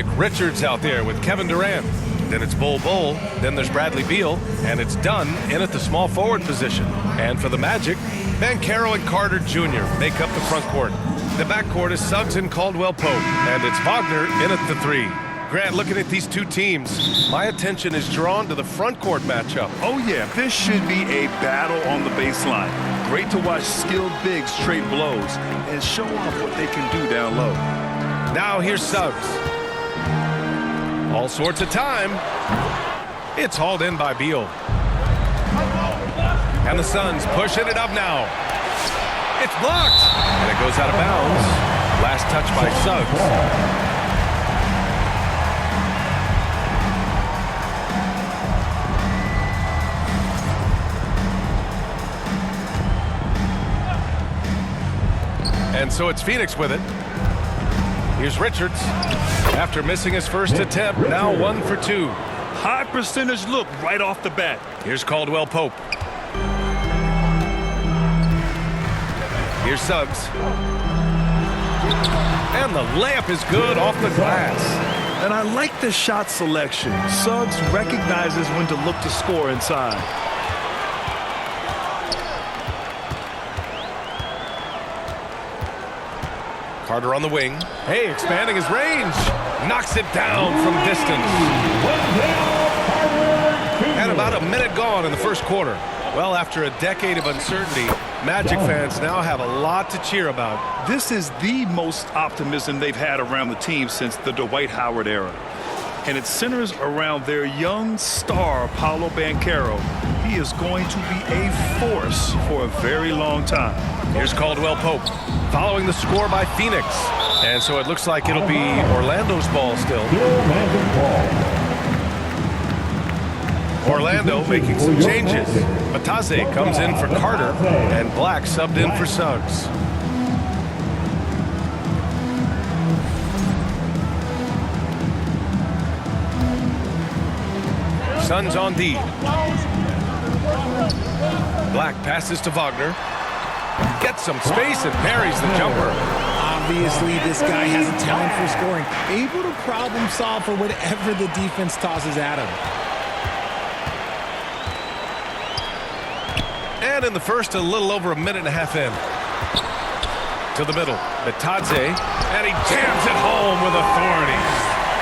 Richards out there with Kevin Durant. Then it's Bol Bol, then there's Bradley Beal, and it's Dunn in at the small forward position. And for the Magic, Banchero and Carter Jr. make up the front court. The backcourt is Suggs and Caldwell Pope, and it's Wagner in at the 3. Grant, looking at these two teams, my attention is drawn to the front court matchup. Oh yeah, this should be a battle on the baseline. Great to watch skilled bigs trade blows and show off what they can do down low. Now here's Suggs. All sorts of time. It's hauled in by Beal. And the Suns pushing it up now. It's blocked. And it goes out of bounds. Last touch by Suggs. And so it's Phoenix with it. Here's Richards. After missing his first attempt, now 1 for 2. High percentage look right off the bat. Here's Caldwell Pope. Here's Suggs. And the layup is good off the glass. And I like the shot selection. Suggs recognizes when to look to score inside. Carter on the wing. Hey, expanding his range. Knocks it down from distance. And about a minute gone in the first quarter. Well, after a decade of uncertainty, Magic fans now have a lot to cheer about. This is the most optimism they've had around the team since the Dwight Howard era. And it centers around their young star, Paolo Banchero. He is going to be a force for a very long time. Here's Caldwell Pope, following the score by Phoenix. And so it looks like it'll be Orlando's ball still. Orlando making some changes. Bataze comes in for Carter, and Black subbed in for Suggs. Suns on D. Black passes to Wagner. Gets some space and parries the jumper. Obviously, this guy has a talent for scoring. Able to problem solve for whatever the defense tosses at him. And in the first, a little over a minute and a half in. To the middle. Bataze. And he jams it home with authority.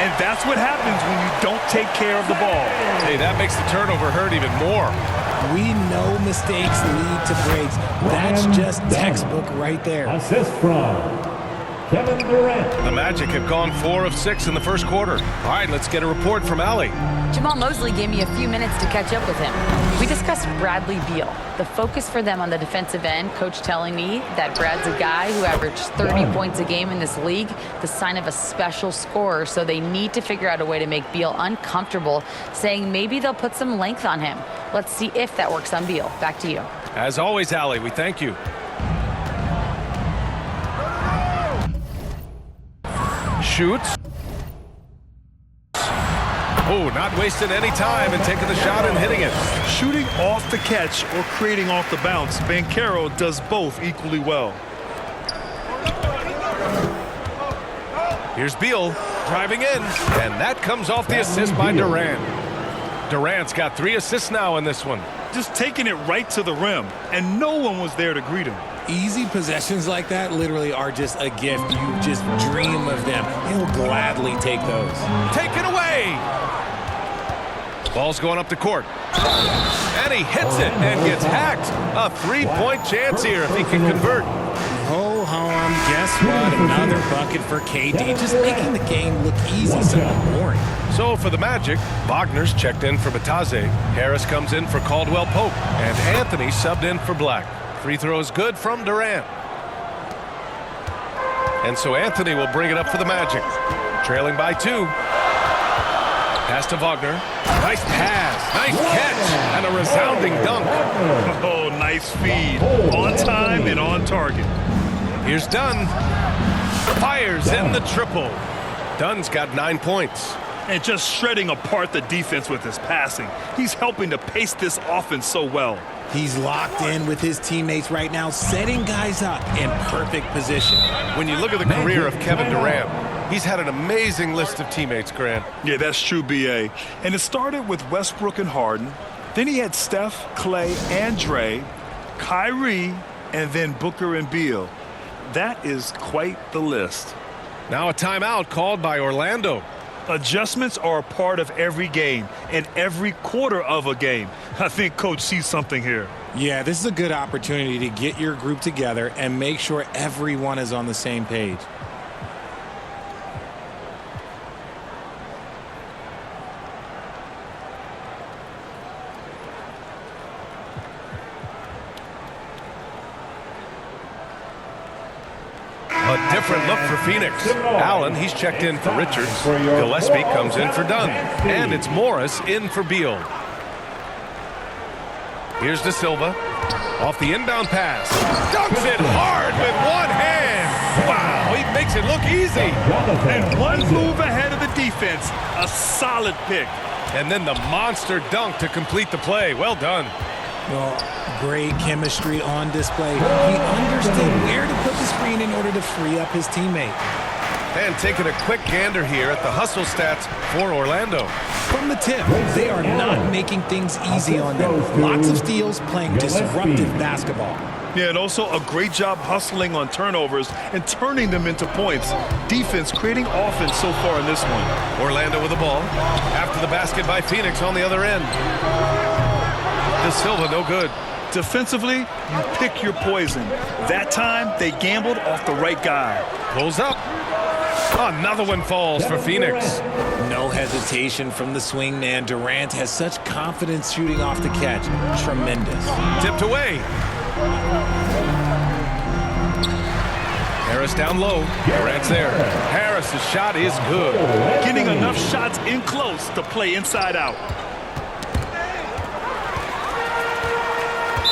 And that's what happens when you don't take care of the ball. Hey, that makes the turnover hurt even more. We know mistakes lead to breaks. That's just textbook right there. Assist from Kevin Durant. The Magic have gone 4 of 6 in the first quarter. All right, let's get a report from Allie. Jamal Mosley gave me a few minutes to catch up with him. We discussed Bradley Beal. The focus for them on the defensive end, coach telling me that Brad's a guy who averaged 30 points a game in this league, the sign of a special scorer, so they need to figure out a way to make Beal uncomfortable, saying maybe they'll put some length on him. Let's see if that works on Beal. Back to you. As always, Allie, we thank you. Shoots. Oh, not wasting any time and taking the shot and hitting it. Shooting off the catch or creating off the bounce, Banchero does both equally well. Here's Beal driving in, and that comes off the assist by Durant. Durant's got 3 assists now in this one. Just taking it right to the rim, and no one was there to greet him. Easy possessions like that literally are just a gift. You just dream of them. He'll gladly take those. Take it away! Ball's going up the court. And he hits it and gets hacked. A 3-point chance here if he can convert. Ho-hum, guess what? Another bucket for KD. Just making the game look easy, something boring. So for the Magic, Wagner's checked in for Bataze. Harris comes in for Caldwell Pope. And Anthony subbed in for Black. Free throw is good from Durant. And so Anthony will bring it up for the Magic. Trailing by 2. Pass to Wagner. Nice pass. Nice catch. And a resounding dunk. Oh, nice feed. On time and on target. Here's Dunn. Fires in the triple. Dunn's got 9 points. And just shredding apart the defense with his passing. He's helping to pace this offense so well. He's locked in with his teammates right now, setting guys up in perfect position. When you look at the career of Kevin Durant, He's had an amazing list of teammates, Grant. Yeah, that's true, B.A. And it started with Westbrook and Harden. Then he had Steph, Clay, and Dre, Kyrie, and then Booker and Beal. That is quite the list. Now a timeout called by Orlando. Adjustments are a part of every game and every quarter of a game. I think Coach sees something here. Yeah, this is a good opportunity to get your group together and make sure everyone is on the same page. A different look for Phoenix. Allen, he's checked in for Richards. Gillespie comes in for Dunn. And it's Morris in for Beal. Here's De Silva. Off the inbound pass. Dunks it hard with one hand. Wow, he makes it look easy. And one move ahead of the defense. A solid pick. And then the monster dunk to complete the play. Well done. Well, great chemistry on display. He understood where to put the screen in order to free up his teammate. And taking a quick gander here at the hustle stats for Orlando. From the tip, they are not making things easy on them. Lots of steals, playing disruptive basketball. Yeah, and also a great job hustling on turnovers and turning them into points. Defense creating offense so far in this one. Orlando with the ball. After the basket by Phoenix on the other end. De Silva, no good. Defensively, you pick your poison. That time, they gambled off the right guy. Pulls up. Another one falls for Phoenix. No hesitation from the swing man. Durant has such confidence shooting off the catch. Tremendous. Tipped away. Harris down low. Durant's there. Harris's shot is good. Getting enough shots in close to play inside out.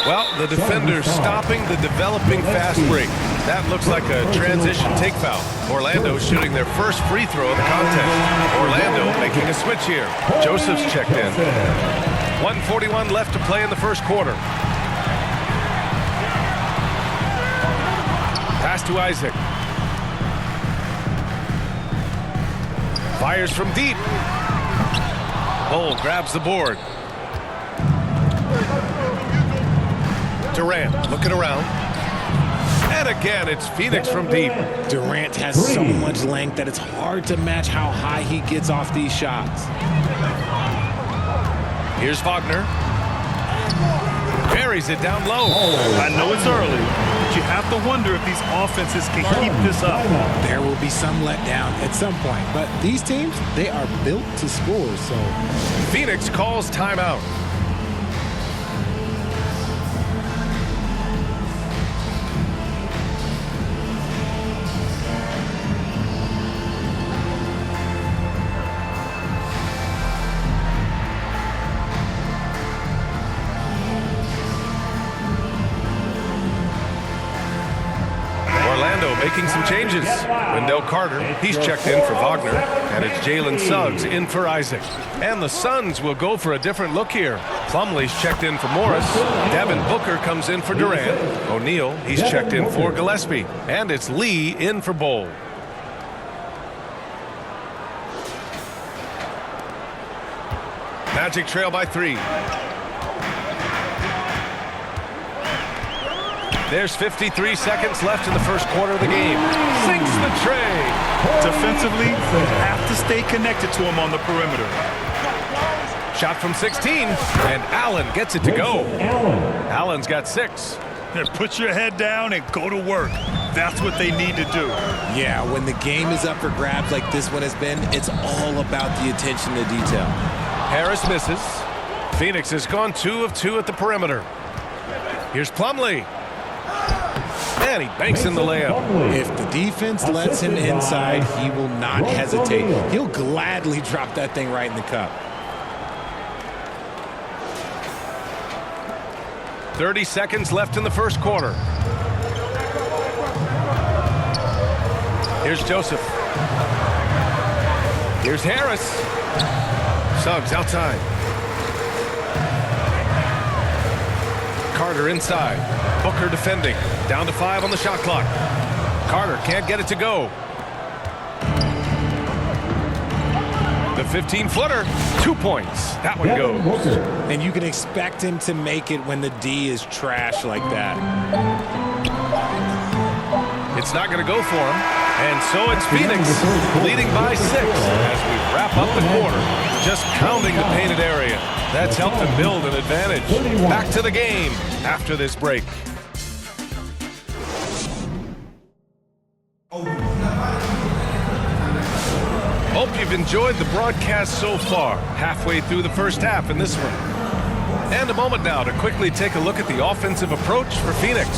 Well, the defender's stopping the developing fast break. That looks like a transition take foul. Orlando shooting their first free throw of the contest. Orlando making a switch here. Joseph's checked in. 1:41 left to play in the first quarter. Pass to Isaac. Fires from deep. Bull grabs the board. Durant looking around. And again, it's Phoenix from deep. Durant has so much length that it's hard to match how high he gets off these shots. Here's Wagner. Buries it down low. I know it's early, but you have to wonder if these offenses can keep this up. There will be some letdown at some point, but these teams, they are built to score, so. Phoenix calls timeout. Making some changes. Wendell Carter, he's checked in for Wagner. And it's Jalen Suggs in for Isaac. And the Suns will go for a different look here. Plumlee's checked in for Morris. Devin Booker comes in for Durant. O'Neal, he's checked in for Gillespie. And it's Lee in for Bol. Magic trail by 3. There's 53 seconds left in the first quarter of the game. Sinks the tray. Defensively, you have to stay connected to him on the perimeter. Shot from 16, and Allen gets it to go. Allen's got 6. Put your head down and go to work. That's what they need to do. Yeah, when the game is up for grabs like this one has been, it's all about the attention to detail. Harris misses. Phoenix has gone 2 of 2 at the perimeter. Here's Plumlee. And he banks in the layup. If the defense lets him inside, he will not hesitate. He'll gladly drop that thing right in the cup. 30 seconds left in the first quarter. Here's Joseph. Here's Harris. Suggs outside. Carter inside. Booker defending. Down to 5 on the shot clock. Carter can't get it to go. 15-footer. 2 points. That one Devin goes. Booker. And you can expect him to make it when the D is trash like that. It's not going to go for him. And so it's Phoenix leading by 6 as we wrap up the quarter. Just pounding the painted area. That's helped them build an advantage. Back to the game after this break. Hope you've enjoyed the broadcast so far. Halfway through the first half in this one. And a moment now to quickly take a look at the offensive approach for Phoenix.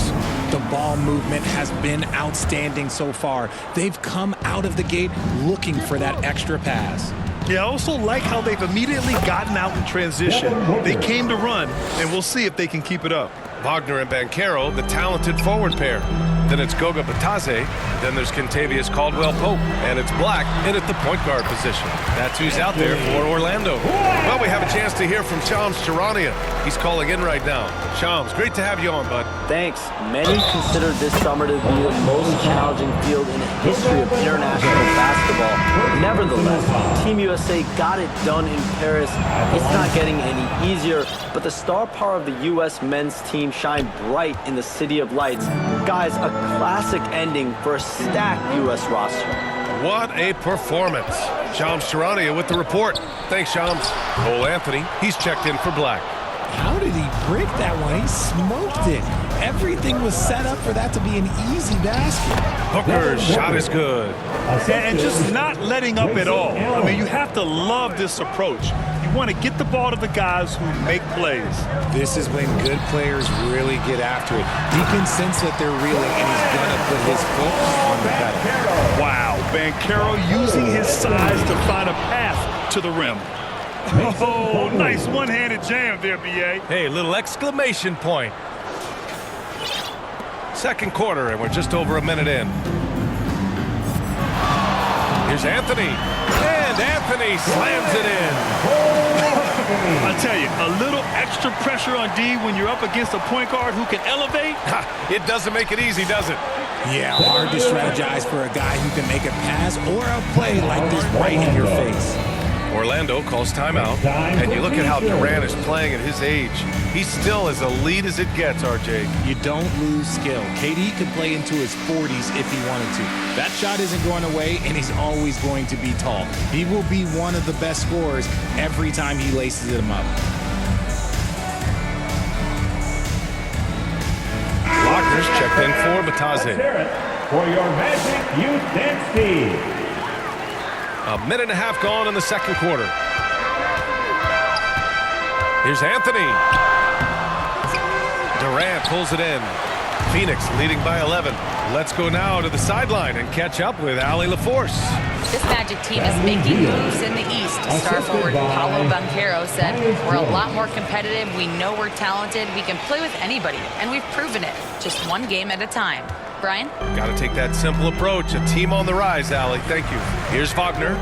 The ball movement has been outstanding so far. They've come out of the gate looking for that extra pass. Yeah, I also like how they've immediately gotten out in transition. They came to run, and we'll see if they can keep it up. Wagner and Banchero, the talented forward pair. Then it's Goga Batadze. Then there's Kentavious Caldwell-Pope. And it's Black in at the point guard position. That's who's out there for Orlando. Well, we have a chance to hear from Shams Charania. He's calling in right now. Shams, great to have you on, bud. Thanks. Many consider this summer to be the most challenging field in the history of international basketball. Nevertheless, Team USA got it done in Paris. It's not getting any easier, but the star power of the U.S. men's team shined bright in the City of Lights. Guys, a classic ending for a stacked U.S. roster. What a performance. Shams Charania with the report. Thanks, Shams. Cole Anthony, he's checked in for Black. How did he break that one? He smoked it. Everything was set up for that to be an easy basket. Hooker's shot is good. And just not letting up at all. I mean, you have to love this approach. You want to get the ball to the guys who make plays. This is when good players really get after it. He can sense that they're reeling, and he's going to put his foot on the pedal. Wow, Banchero using his size to find a path to the rim. Oh, nice one-handed jam there, B.A. Hey, little exclamation point. Second quarter, and we're just over a minute in. Here's Anthony. And Anthony slams it in. I tell you, a little extra pressure on D when you're up against a point guard who can elevate. It doesn't make it easy, does it? Yeah, hard to strategize for a guy who can make a pass or a play like this right in your face. Orlando calls timeout, and you look at how Durant is playing at his age. He's still as elite as it gets, RJ. You don't lose skill. KD could play into his 40s if he wanted to. That shot isn't going away, and he's always going to be tall. He will be one of the best scorers every time he laces them up. Wagner's checked in for Batadze. For your Magic Youth Dance Team. A minute and a half gone in the second quarter. Here's Anthony. Durant pulls it in. Phoenix leading by 11. Let's go now to the sideline and catch up with Allie LaForce. This Magic team is making moves in the East. Star forward Paolo Banchero said, "We're a lot more competitive. We know we're talented. We can play with anybody, and we've proven it. Just one game at a time." Brian? Got to take that simple approach. A team on the rise, Allie. Thank you. Here's Wagner.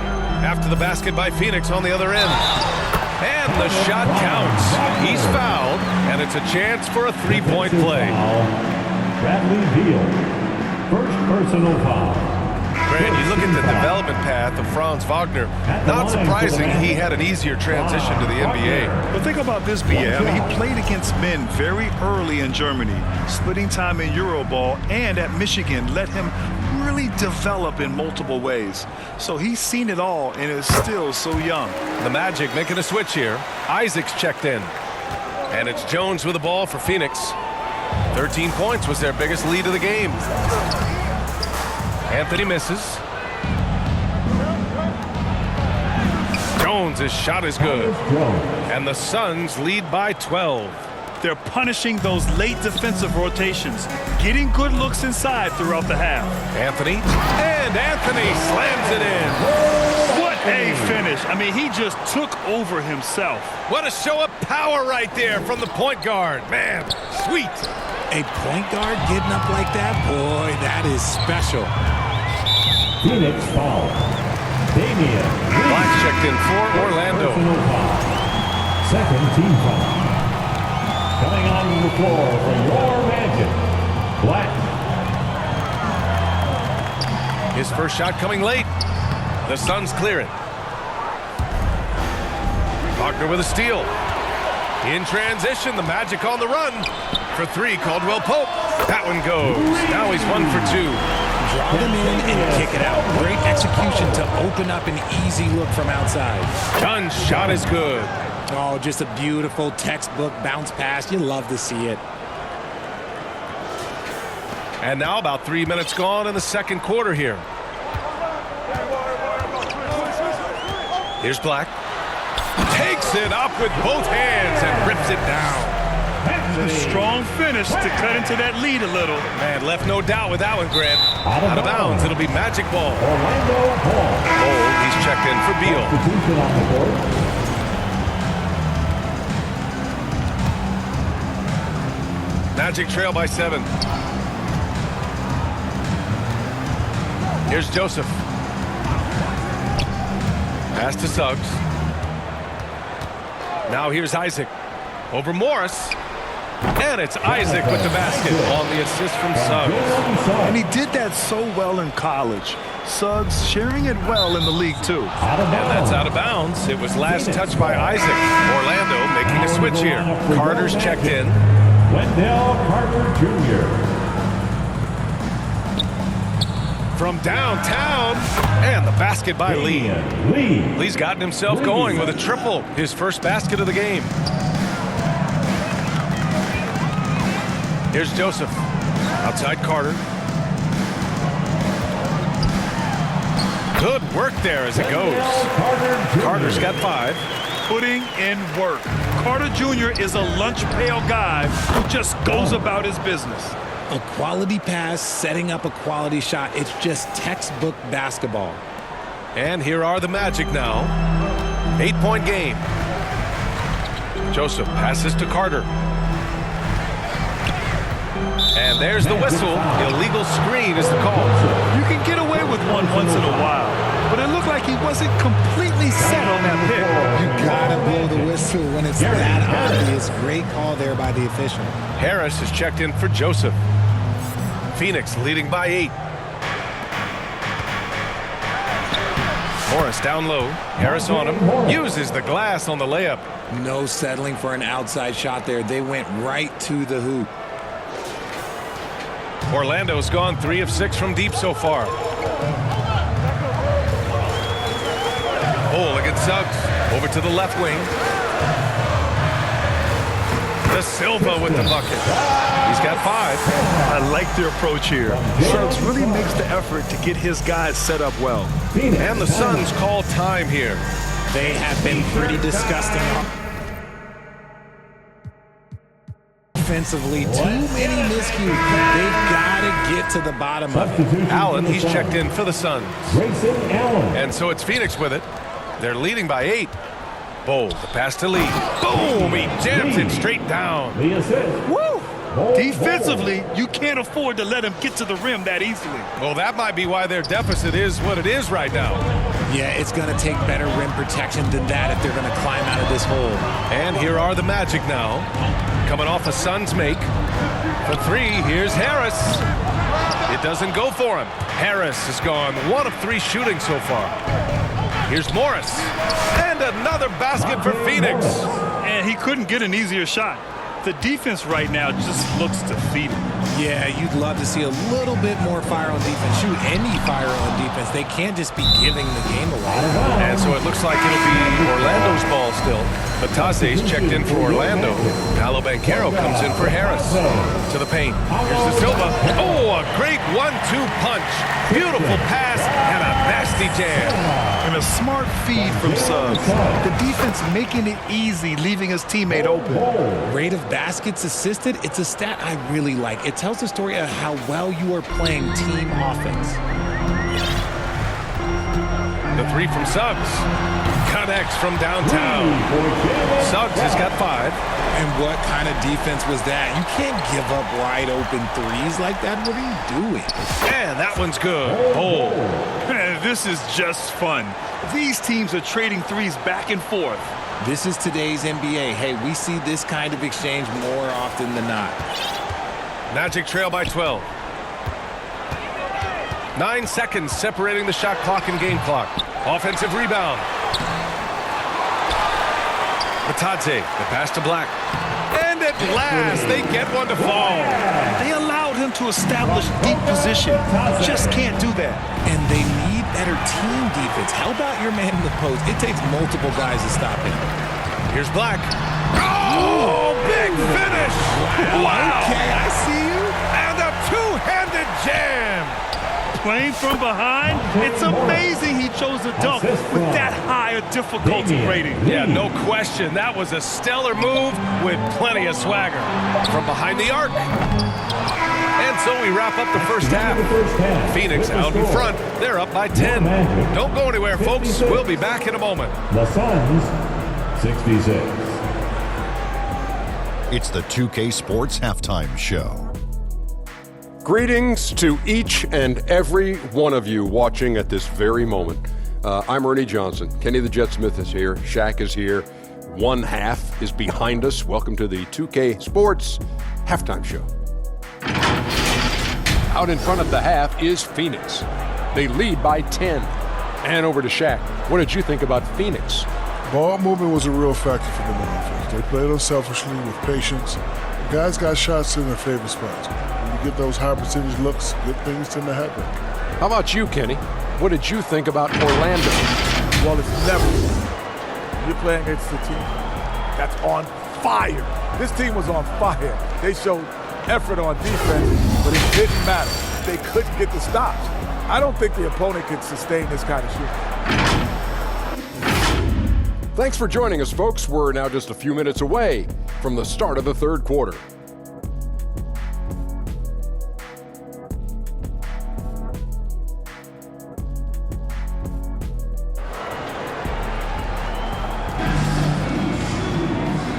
After the basket by Phoenix on the other end. And the shot counts. He's fouled, and it's a chance for a three-point play. Bradley Beal. First personal foul. Grant, you look at the development path of Franz Wagner. Not surprising he had an easier transition to the NBA. But think about this, B.A. I mean, he played against men very early in Germany, splitting time in Euroball, and at Michigan let him really develop in multiple ways. So he's seen it all and is still so young. The Magic making a switch here. Isaac's checked in. And it's Jones with the ball for Phoenix. 13 points was their biggest lead of the game. Anthony misses. Jones' shot is good. And the Suns lead by 12. They're punishing those late defensive rotations, getting good looks inside throughout the half. Anthony. And Anthony slams it in. What a finish. I mean, he just took over himself. What a show of power right there from the point guard. Man, sweet. A point guard getting up like that? Boy, that is special. Phoenix foul. Damian. Black checked in for Orlando. Personal foul. Second team foul. Coming on the floor for your Magic. Black. His first shot coming late. The Suns clear it. Wagner with a steal. In transition, the Magic on the run. For three, Caldwell Pope. That one goes. Now he's 1 for 2. Draw them in and kick it out. Great execution to open up an easy look from outside. Dunn's shot is good. Oh, just a beautiful textbook bounce pass. You love to see it. And now about 3 minutes gone in the second quarter here. Here's Black. Takes it up with both hands and rips it down. A strong finish to cut into that lead a little. Man, left no doubt with that one, Grant. Out of bounds, it'll be Magic ball. Orlando Ball. Ball, he's checked in for Beal. Substitution on the court. Magic trail by 7. Here's Joseph. Pass to Suggs. Now here's Isaac. Over Morris. And it's Isaac with the basket on the assist from Suggs. And he did that so well in college. Suggs sharing it well in the league, too. And that's out of bounds. It was last touched by Isaac. Orlando making a switch here. Carter's checked in. Wendell Carter Jr. From downtown. And the basket by Lee. Lee's gotten himself going with a triple. His first basket of the game. Here's Joseph. Outside Carter. Good work there as it goes. Carter's got 5. Putting in work. Carter Jr. is a lunch pail guy who just goes about his business. A quality pass, setting up a quality shot. It's just textbook basketball. And here are the Magic now. 8-point game. Joseph passes to Carter. And there's the whistle. Illegal screen is the call. You can get away with one once in a while, but it looked like he wasn't completely set on that pick. You gotta blow the whistle when it's that obvious. Great call there by the official. Harris is checked in for Joseph. Phoenix leading by 8. Morris down low. Harris on him. Uses the glass on the layup. No settling for an outside shot there. They went right to the hoop. Orlando's gone 3 of 6 from deep so far. Ball against Suggs. Over to the left wing. De Silva with the bucket. He's got 5. I like their approach here. Suggs really makes the effort to get his guys set up well. And the Suns call time here. They have been pretty disgusting offensively. Too many miscues. They've got to get to the bottom of it. Allen, he's checked in for the Suns. Grayson Allen. And so it's Phoenix with it. They're leading by 8. Bowl, the pass to Lee. Boom! He jams it straight down. The assist. Woo! Defensively, you can't afford to let him get to the rim that easily. Well, that might be why their deficit is what it is right now. Yeah, it's going to take better rim protection than that if they're going to climb out of this hole. And here are the Magic now. Coming off a Suns make. For 3, here's Harris. It doesn't go for him. Harris has gone 1 of 3 shooting so far. Here's Morris. And another basket for Phoenix. And he couldn't get an easier shot. The defense right now just looks defeated. Yeah, you'd love to see a little bit more fire on defense. Shoot, any fire on defense. They can't just be giving the game away. And so it looks like it'll be Orlando's ball still. Batase's checked in for Orlando. Paolo Banchero comes in for Harris. To the paint. Here's De Silva. Oh, a great 1-2 punch. Beautiful pass and a nasty jam. And a smart feed from Suggs. The defense making it easy, leaving his teammate open. Rate of baskets assisted, it's a stat I really like. It tells the story of how well you are playing team offense. The 3 from Suggs. Connects from downtown. Suggs has got 5. And what kind of defense was that? You can't give up wide open threes like that. What are you doing? And that one's good. Oh. Man, this is just fun. These teams are trading threes back and forth. This is today's NBA. Hey, we see this kind of exchange more often than not. Magic trail by 12. 9 seconds separating the shot clock and game clock. Offensive rebound. Batadze, the pass to Black. And at last, they get one to fall. They allowed him to establish deep position. Just can't do that. And they need better team defense. Help out your man in the post. It takes multiple guys to stop him. Here's Black. Oh, big finish. Wow. Okay, I see you. And a two-handed jam. Playing from behind, it's amazing he chose a dunk with that high a difficulty rating. Yeah, no question. That was a stellar move with plenty of swagger. From behind the arc. And so we wrap up the first half. Phoenix out in front. They're up by 10. Don't go anywhere, folks. We'll be back in a moment. The Suns, 66. It's the 2K Sports Halftime Show. Greetings to each and every one of you watching at this very moment. I'm Ernie Johnson. Kenny the Jet Smith is here. Shaq is here. One half is behind us. Welcome to the 2K Sports Halftime Show. Out in front of the half is Phoenix. They lead by 10. And over to Shaq. What did you think about Phoenix? Ball movement was a real factor for them on offense. They played unselfishly with patience. The guys got shots in their favorite spots. When you get those high percentage looks, good things tend to happen. How about you, Kenny? What did you think about Orlando? Well, it's never. You're playing against a team that's on fire. This team was on fire. They showed effort on defense, but it didn't matter. They couldn't get the stops. I don't think the opponent could sustain this kind of shooting. Thanks for joining us, folks. We're now just a few minutes away from the start of the third quarter.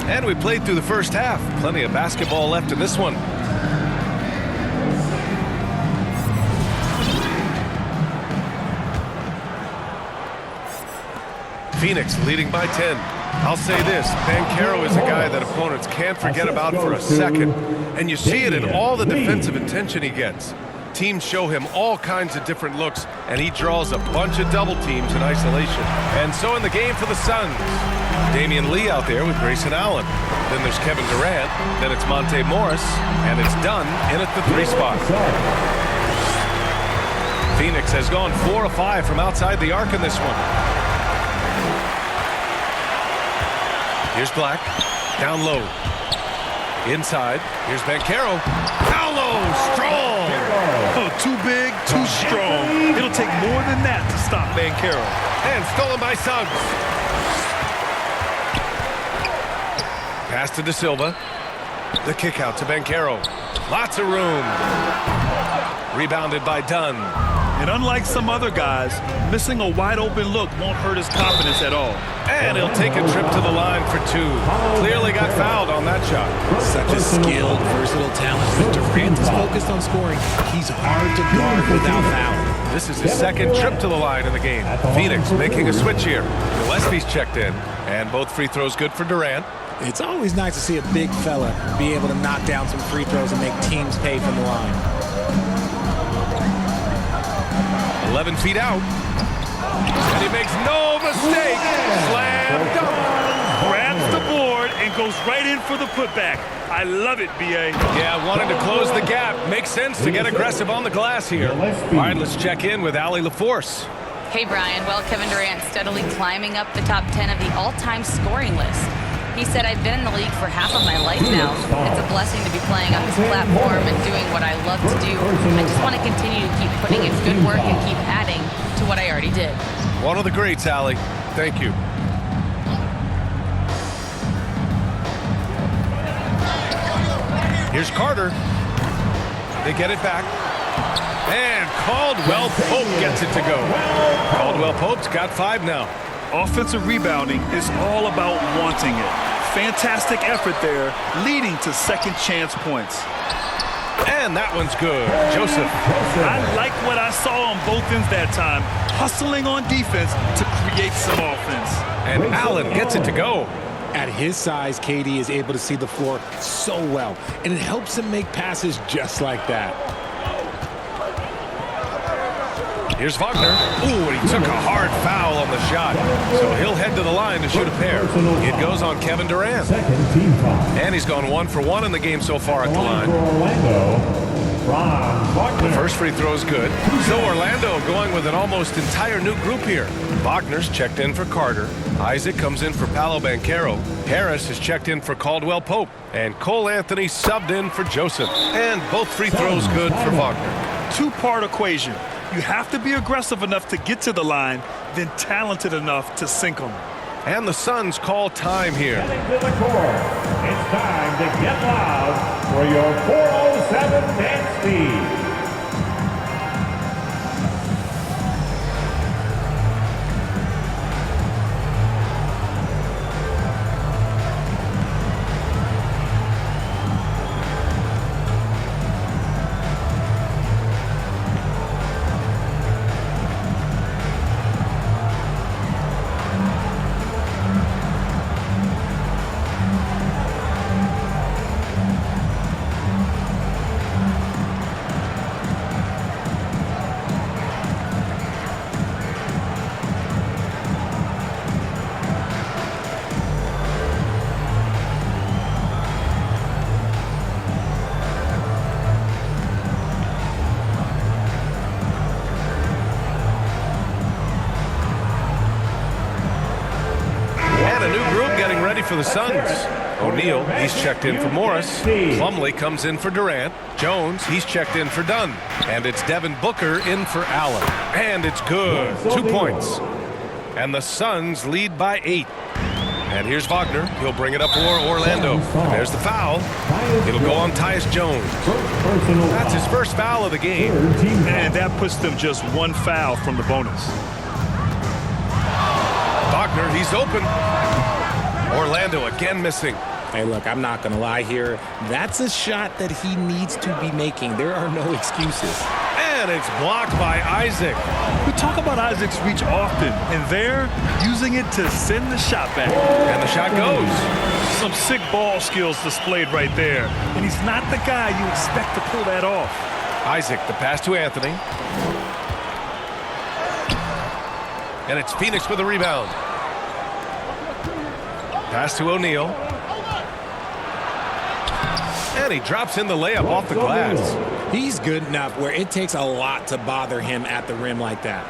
And we played through the first half. Plenty of basketball left in this one. Phoenix leading by 10. I'll say this, Banchero is a guy that opponents can't forget about for a second. And you see it in all the defensive attention he gets. Teams show him all kinds of different looks, and he draws a bunch of double teams in isolation. And so in the game for the Suns, Damian Lee out there with Grayson Allen. Then there's Kevin Durant, then it's Monte Morris, and it's done in at the 3 spot. Phoenix has gone 4 of 5 from outside the arc in this one. Here's Black, down low. Inside, here's Banchero. Down low, strong. Oh, too big, too strong. It'll take more than that to stop Banchero. And stolen by Suggs. Pass to De Silva. The kick out to Banchero. Lots of room. Rebounded by Dunn. And unlike some other guys, missing a wide open look won't hurt his confidence at all. And he'll take a trip to the line for 2. Clearly got fouled on that shot. Such a skilled, versatile talent. But Durant is focused on scoring. He's hard to guard without fouling. This is his second trip to the line in the game. Phoenix making a switch here. Gillespie's checked in. And both free throws good for Durant. It's always nice to see a big fella be able to knock down some free throws and make teams pay from the line. 11 feet out. And he makes no mistake. Slam dunk. Grabs the board and goes right in for the putback. I love it, B.A. Yeah, wanting to close the gap. Makes sense to get aggressive on the glass here. All right, let's check in with Allie LaForce. Hey, Brian. Well, Kevin Durant steadily climbing up the top 10 of the all-time scoring list. He said, I've been in the league for half of my life now. It's a blessing to be playing on this platform and doing what I love to do. I just want to continue to keep putting in good work and keep adding to what I already did. One of the greats, Allie. Thank you. Here's Carter. They get it back. And Caldwell Pope gets it to go. Caldwell Pope's got 5 now. Offensive rebounding is all about wanting it. Fantastic effort there, leading to second chance points. And that one's good. Joseph. I like what I saw on both ends that time, hustling on defense to create some offense. And Allen gets it to go. At his size, KD is able to see the floor so well, and it helps him make passes just like that. Here's Wagner. Ooh, and he took a hard foul on the shot. So he'll head to the line to shoot a pair. It goes on Kevin Durant. Second team foul. And he's gone 1 for 1 in the game so far at the line. For Orlando, Ron Wagner. The first free throw is good. So Orlando going with an almost entire new group here. Wagner's checked in for Carter. Isaac comes in for Paolo Banchero. Harris is checked in for Caldwell Pope. And Cole Anthony subbed in for Joseph. And both free throws good for Wagner. Two-part equation. You have to be aggressive enough to get to the line, then talented enough to sink them. And the Suns call time here. Heading to the court. It's time to get loud for your 407 dance speed. For the Suns. O'Neal, he's checked in for Morris. Plumlee comes in for Durant. Jones, he's checked in for Dunn. And it's Devin Booker in for Allen. And it's good. 2 points. And the Suns lead by 8. And here's Wagner. He'll bring it up for Orlando. There's the foul. It'll go on Tyus Jones. That's his first foul of the game. And that puts them just 1 foul from the bonus. Wagner, he's open. Orlando again missing. Hey, look, I'm not going to lie here. That's a shot that he needs to be making. There are no excuses. And it's blocked by Isaac. We talk about Isaac's reach often, and they're using it to send the shot back. And the shot goes. Some sick ball skills displayed right there. And he's not the guy you expect to pull that off. Isaac, the pass to Anthony. And it's Phoenix with a rebound. Pass to O'Neal. And he drops in the layup off the glass. He's good enough where it takes a lot to bother him at the rim like that.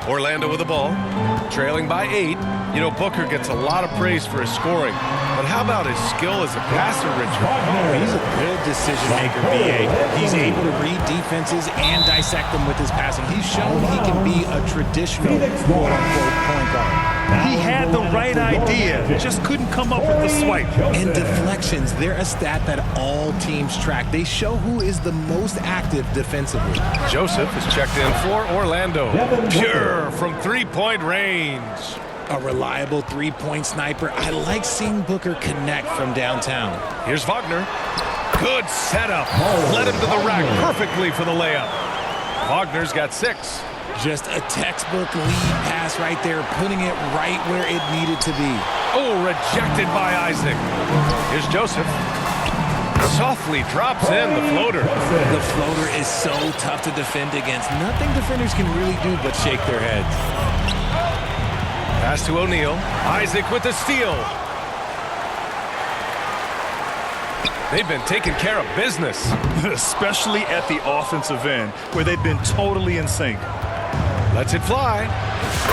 Orlando with the ball, trailing by 8. You know, Booker gets a lot of praise for his scoring. But how about his skill as a passer, Richard? Oh, he's a good decision maker, B.A. He's able to read defenses and dissect them with his passing. He's shown he can be a traditional quote-unquote point guard. He had the right idea, just couldn't come up with the swipe. And deflections, they're a stat that all teams track. They show who is the most active defensively. Joseph is checked in for Orlando. Pure from three-point range. A reliable three-point sniper. I like seeing Booker connect from downtown. Here's Wagner. Good setup. Led him to the rack perfectly for the layup. Wagner's got 6. Just a textbook lead pass right there, putting it right where it needed to be. Oh, rejected by Isaac. Here's Joseph. Softly drops in the floater. The floater is so tough to defend against. Nothing defenders can really do but shake their heads. Pass to O'Neal. Isaac with the steal. They've been taking care of business. Especially at the offensive end, where they've been totally in sync. Lets it fly.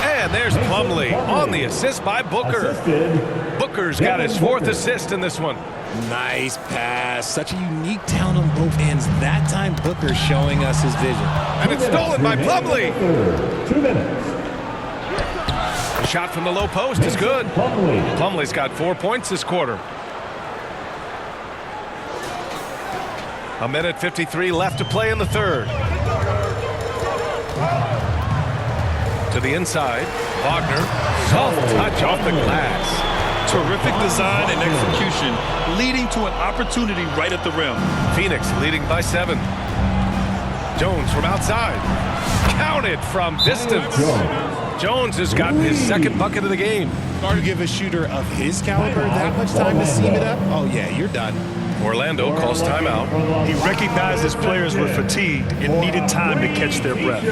And there's Plumlee on the assist by Booker. Booker's got his 4th assist in this one. Nice pass. Such a unique talent on both ends. That time, Booker showing us his vision. And it's stolen by Plumlee. 2 minutes. The shot from the low post is good. Plumlee's got 4 points this quarter. 1:53 left to play in the third. To the inside, Wagner, soft touch off the glass. Terrific design and execution, leading to an opportunity right at the rim. Phoenix leading by 7. Jones from outside. Counted from distance. Jones has gotten his 2nd bucket of the game. You give a shooter of his caliber that much time to seam it up? Oh, yeah, you're done. Orlando calls timeout. He recognized his players were fatigued and needed time to catch their breath.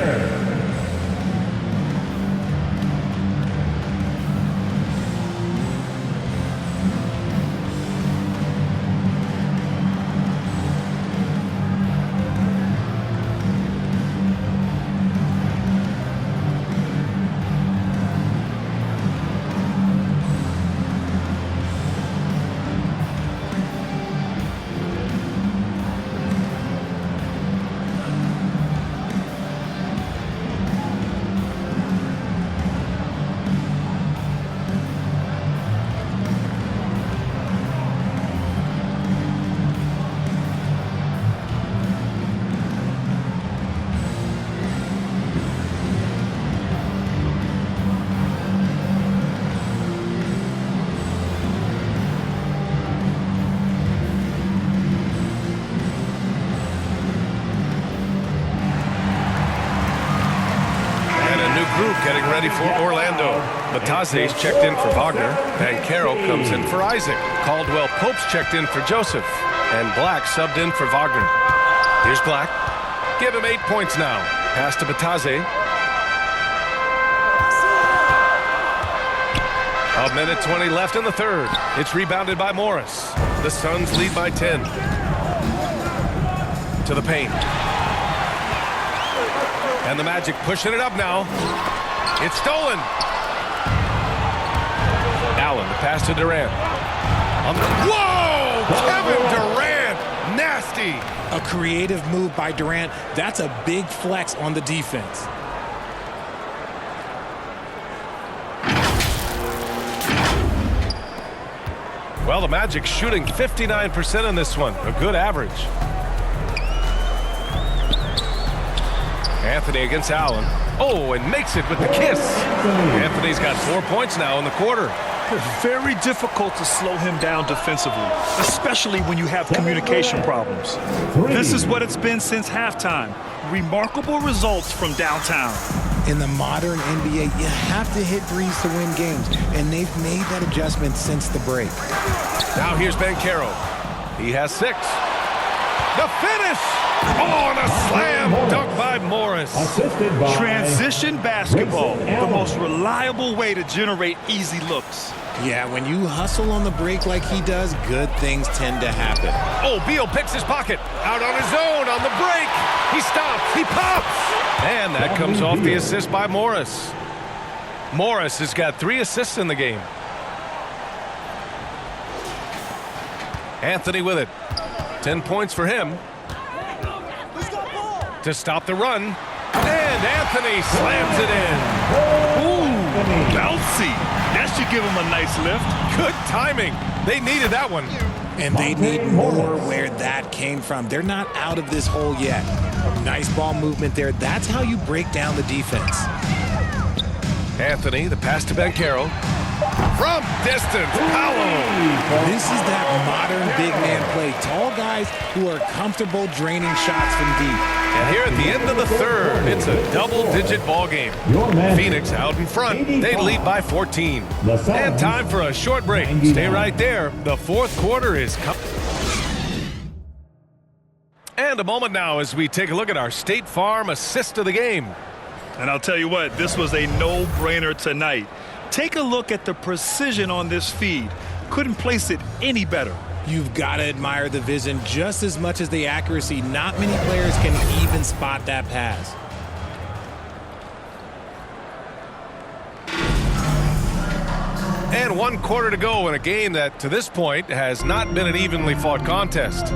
Getting ready for Orlando. Bataze's checked in for Wagner. Banchero comes in for Isaac. Caldwell Pope's checked in for Joseph. And Black subbed in for Wagner. Here's Black. Give him 8 points now. Pass to Bataze. A minute 20 left in the third. It's rebounded by Morris. The Suns lead by 10. To the paint. And the Magic pushing it up now. It's stolen. Allen, the pass to Durant. Whoa! Kevin Durant! Nasty! A creative move by Durant. That's a big flex on the defense. Well, the Magic shooting 59% in this one. A good average. Anthony against Allen. Oh, and makes it with the kiss. Anthony's got 4 points now in the quarter. Very difficult to slow him down defensively, especially when you have communication problems. This is what it's been since halftime. Remarkable results from downtown. In the modern NBA, you have to hit threes to win games, and they've made that adjustment since the break. Now here's Banchero. He has 6. The finish! Oh, and a slam dunk by Morris. Transition basketball, the most reliable way to generate easy looks. Yeah, when you hustle on the break like he does, good things tend to happen. Oh, Beal picks his pocket. Out on his own on the break. He stops. He pops. And that comes off the assist by Morris. Morris has got 3 assists in the game. Anthony with it. 10 points for him. To stop the run. And Anthony slams it in. Ooh, bouncy. That should give him a nice lift. Good timing. They needed that one. And they need more where that came from. They're not out of this hole yet. Nice ball movement there. That's how you break down the defense. Anthony, the pass to Banchero. From distance, Paolo. This is that modern big man play. Tall guys who are comfortable draining shots from deep. And here at the end of the third, it's a double-digit ball game. Phoenix out in front. They lead by 14. And time for a short break. Stay right there. The fourth quarter is coming. And a moment now as we take a look at our State Farm assist of the game. And I'll tell you what, this was a no-brainer tonight. Take a look at the precision on this feed. Couldn't place it any better. You've got to admire the vision just as much as the accuracy. Not many players can even spot that pass. And 1 quarter to go in a game that, to this point, has not been an evenly fought contest.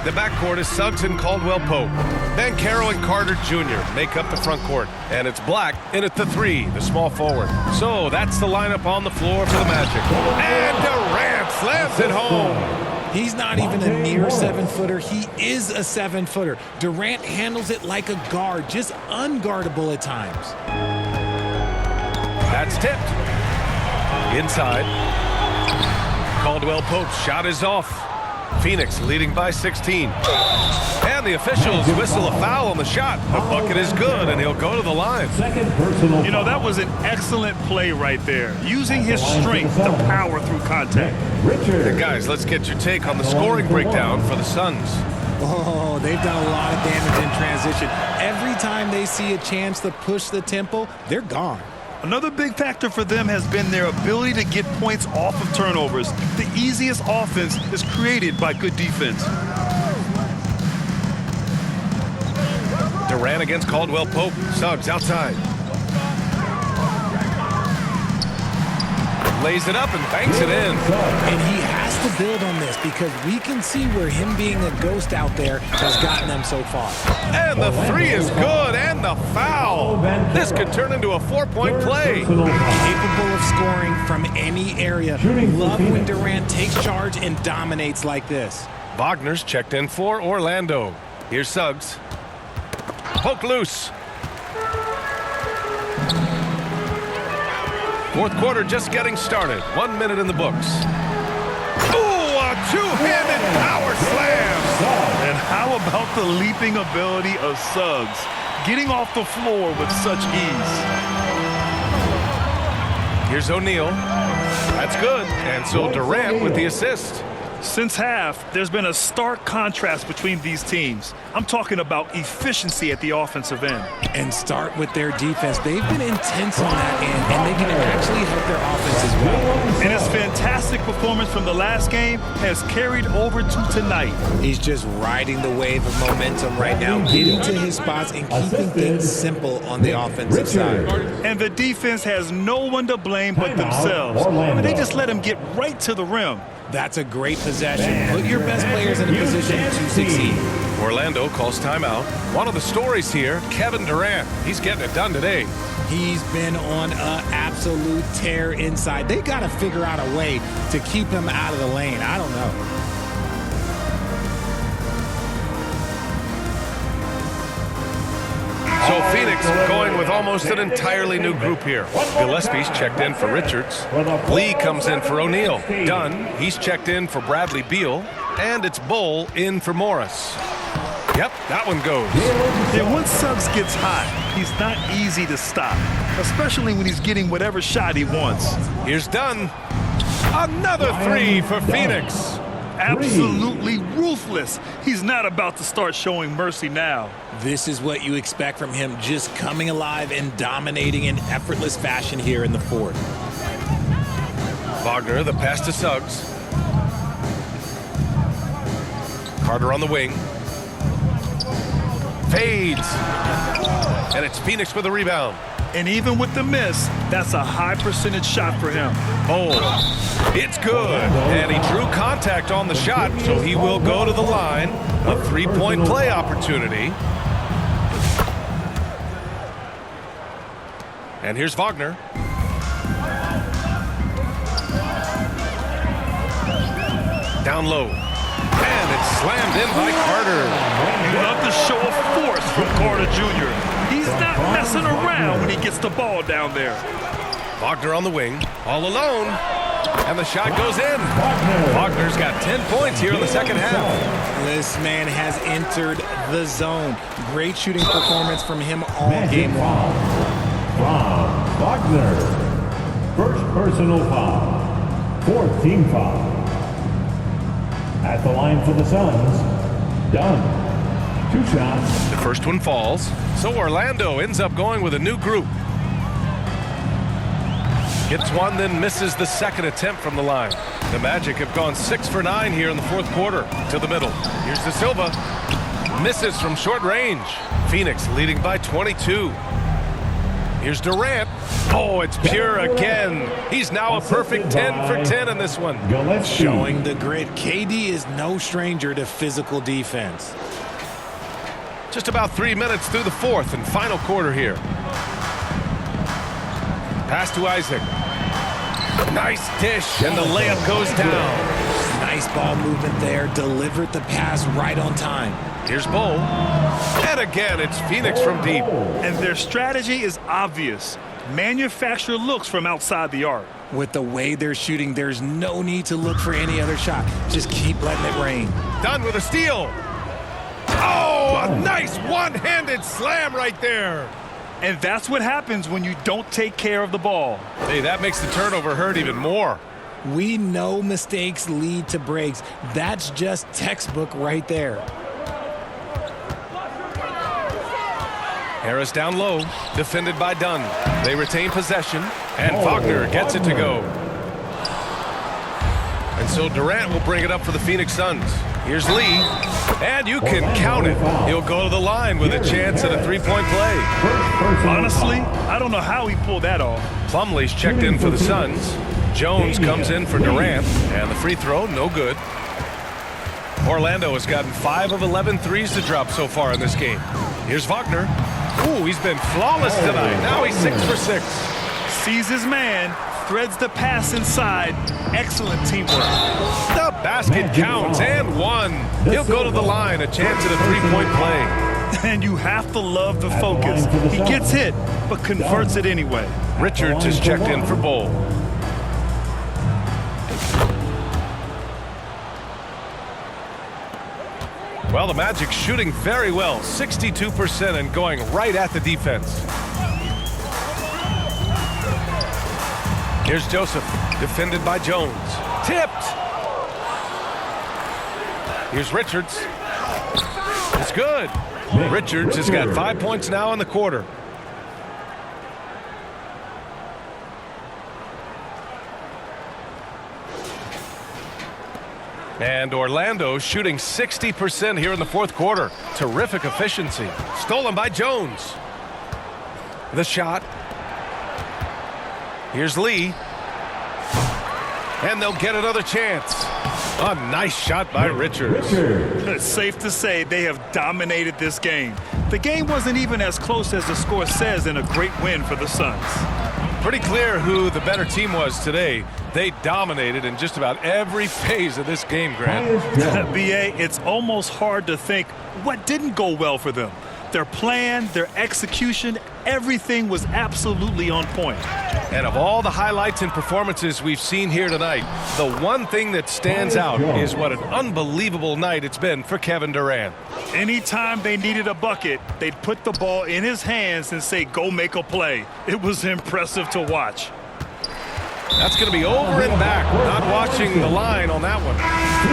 The backcourt is Suggs and Caldwell Pope. Banchero and Carter Jr. make up the front court. And it's Black in at the 3, the small forward. So that's the lineup on the floor for the Magic. And Durant slams it home. He's not even a near 7-footer. He is a 7-footer. Durant handles it like a guard, just unguardable at times. That's tipped. Inside. Caldwell Pope's shot is off. Phoenix leading by 16. And the officials whistle a foul on the shot. The bucket is good, and he'll go to the line. You know, that was an excellent play right there. Using his strength to power through contact. Hey guys, let's get your take on the scoring breakdown for the Suns. Oh, they've done a lot of damage in transition. Every time they see a chance to push the tempo, they're gone. Another big factor for them has been their ability to get points off of turnovers. The easiest offense is created by good defense. Durant against Caldwell Pope. Suggs outside. Lays it up and banks it in. And he has to build on this because we can see where him being a ghost out there has gotten them so far. And the three is good, and the foul. This could turn into a 4-point play. Capable of scoring from any area. Love when Durant takes charge and dominates like this. Wagner's checked in for Orlando. Here's Suggs. Poke loose. Fourth quarter just getting started. 1 minute in the books. Ooh, a two-handed power slam. And how about the leaping ability of Suggs? Getting off the floor with such ease. Here's O'Neal. That's good. And so Durant with the assist. Since half, there's been a stark contrast between these teams. I'm talking about efficiency at the offensive end. And start with their defense. They've been intense on that end, and they can actually help their offense as well. And his fantastic performance from the last game has carried over to tonight. He's just riding the wave of momentum right now, getting to his spots and keeping things simple on the offensive side. And the defense has no one to blame but themselves. I mean, they just let him get right to the rim. That's a great possession. Put your best players in a position to succeed. Orlando calls timeout. One of the stories here, Kevin Durant. He's getting it done today. He's been on an absolute tear inside. They got to figure out a way to keep him out of the lane. I don't know. So Phoenix going with almost an entirely new group here. Gillespie's checked in for Richards. Lee comes in for O'Neal. Dunn, he's checked in for Bradley Beal. And it's Bull in for Morris. Yep, that one goes. And once Suggs gets hot, he's not easy to stop, especially when he's getting whatever shot he wants. Here's Dunn. Another three for Phoenix. Absolutely ruthless. He's not about to start showing mercy now. This is what you expect from him, just coming alive and dominating in effortless fashion here in the fourth. Wagner, the pass to Suggs. Carter on the wing. Fades. And it's Phoenix with the rebound. And even with the miss, that's a high percentage shot for him. Oh, it's good. And he drew contact on the shot, so he will go to the line. A three-point play opportunity. And here's Wagner. Down low. And it's slammed in by Carter. You love the show of force from Carter Jr. He's not messing around when he gets the ball down there. Wagner on the wing, all alone. And the shot goes in. Wagner's got 10 points here in the second half. This man has entered the zone. Great shooting performance from him all game long. From Wagner. First personal foul. Fourth team foul. At the line for the Suns, Dunn. 2 shots. The first one falls. So Orlando ends up going with a new group. Gets one, then misses the second attempt from the line. The Magic have gone 6 for 9 here in the fourth quarter. To the middle. Here's De Silva. Misses from short range. Phoenix leading by 22. Here's Durant. Oh, it's pure again. He's now a perfect 10 for 10 in this one. Showing the grit. KD is no stranger to physical defense. Just about 3 minutes through the fourth and final quarter here. Pass to Isaac. Nice dish, and the layup goes down. Nice ball movement there. Delivered the pass right on time. Here's Bull. And again, it's Phoenix from deep. And their strategy is obvious. Manufacture looks from outside the arc. With the way they're shooting, there's no need to look for any other shot. Just keep letting it rain. Dunn with a steal. Oh, a nice one-handed slam right there. And that's what happens when you don't take care of the ball. Hey, that makes the turnover hurt even more. We know mistakes lead to breaks. That's just textbook right there. Harris down low, defended by Dunn. They retain possession, and Wagner gets it to go. And so Durant will bring it up for the Phoenix Suns. Here's Lee, and you can count it. He'll go to the line with a chance at a three-point play. Honestly, I don't know how he pulled that off. Plumlee's checked in for the Suns. Jones comes in for Durant, and the free throw, no good. Orlando has gotten 5 of 11 threes to drop so far in this game. Here's Wagner. Ooh, he's been flawless tonight. Now he's 6 for 6. Sees his man, threads the pass inside. Excellent teamwork. The basket counts, and one. He'll go to the line, a chance at a three-point play. And you have to love the focus. He gets hit, but converts it anyway. Richards is checked in for Bol. Well, the Magic shooting very well, 62% and going right at the defense. Here's Joseph, defended by Jones. Tipped. Here's Richards. It's good. Richards has got 5 points now in the quarter. And Orlando shooting 60% here in the fourth quarter. Terrific efficiency. Stolen by Jones. The shot. Here's Lee. And they'll get another chance. A nice shot by Richards. It's safe to say they have dominated this game. The game wasn't even as close as the score says in a great win for the Suns. Pretty clear who the better team was today. They dominated in just about every phase of this game, Grant. B.A., it's almost hard to think what didn't go well for them. Their plan, their execution, everything was absolutely on point. And of all the highlights and performances we've seen here tonight, the one thing that stands out is what an unbelievable night it's been for Kevin Durant. Anytime they needed a bucket, they'd put the ball in his hands and say, go make a play. It was impressive to watch. That's going to be over and back. Not watching the line on that one.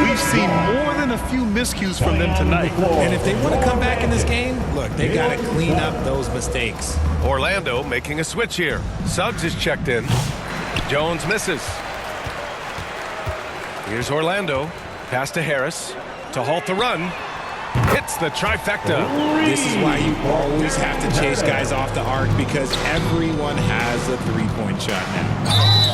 We've seen more than a few miscues from them tonight. And if they want to come back in this game, look, they got to clean up those mistakes. Orlando making a switch here. Suggs is checked in. Jones misses. Here's Orlando. Pass to Harris to halt the run. Hits the trifecta. This is why you always have to chase guys off the arc, because everyone has a three-point shot now.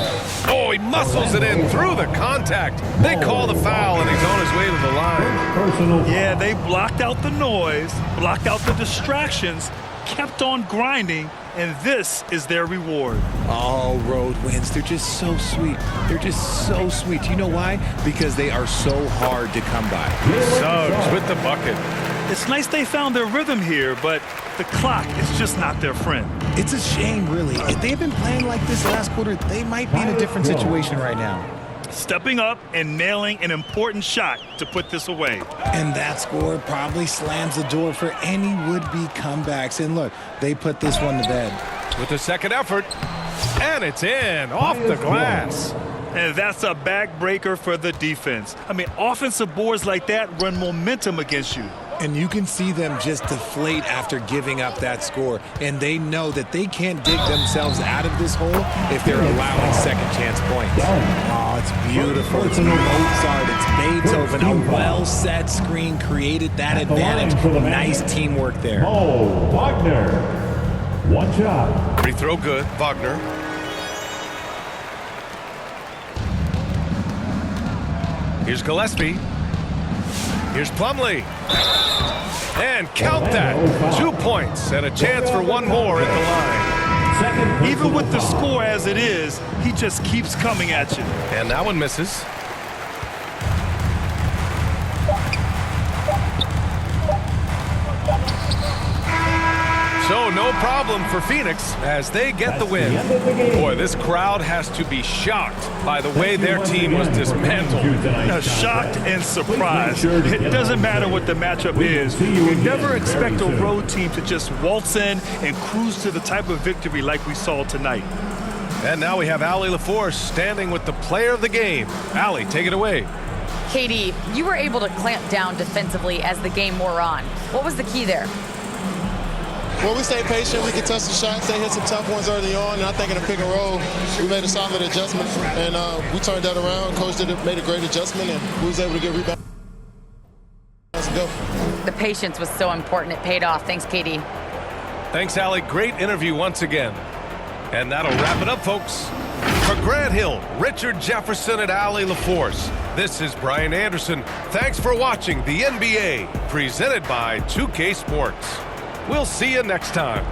Oh, he muscles it in through the contact. They call the foul, and he's on his way to the line. Yeah, they blocked out the noise, blocked out the distractions, kept on grinding, and this is their reward. All road wins. They're just so sweet. They're just so sweet. You know why? Because they are so hard to come by. Suggs with the bucket. It's nice they found their rhythm here, but the clock is just not their friend. It's a shame, really. If they've been playing like this last quarter, they might be in a different situation right now. Stepping up and nailing an important shot to put this away. And that score probably slams the door for any would-be comebacks. And look, they put this one to bed. With the second effort, and it's in, off the glass. And that's a backbreaker for the defense. I mean, offensive boards like that run momentum against you. And you can see them just deflate after giving up that score. And they know that they can't dig themselves out of this hole if they're allowing second chance points. Oh, it's beautiful. It's Mozart. It's Beethoven. A well-set screen created that advantage. Nice teamwork there. Oh, Wagner. One shot. Free throw good. Wagner. Here's Gillespie. Here's Plumlee. And count that. 2 points and a chance for one more at the line. Even with the score as it is, he just keeps coming at you. And that one misses. So Oh, no problem for Phoenix as they get the win. Boy, this crowd has to be shocked by the way their team was dismantled. Shocked and surprised. It doesn't matter what the matchup is. You never expect a road team to just waltz in and cruise to the type of victory like we saw tonight. And now we have Allie LaForce standing with the player of the game. Allie, take it away. KD, you were able to clamp down defensively as the game wore on. What was the key there? Well, we stayed patient. We could touch the shots. They hit some tough ones early on, and I think in the pick and roll, we made a solid adjustment, and we turned that around. Coach made a great adjustment, and we was able to get rebounds and go. The patience was so important. It paid off. Thanks, KD. Thanks, Allie. Great interview once again. And that'll wrap it up, folks. For Grant Hill, Richard Jefferson, and Allie LaForce, this is Brian Anderson. Thanks for watching the NBA, presented by 2K Sports. We'll see you next time.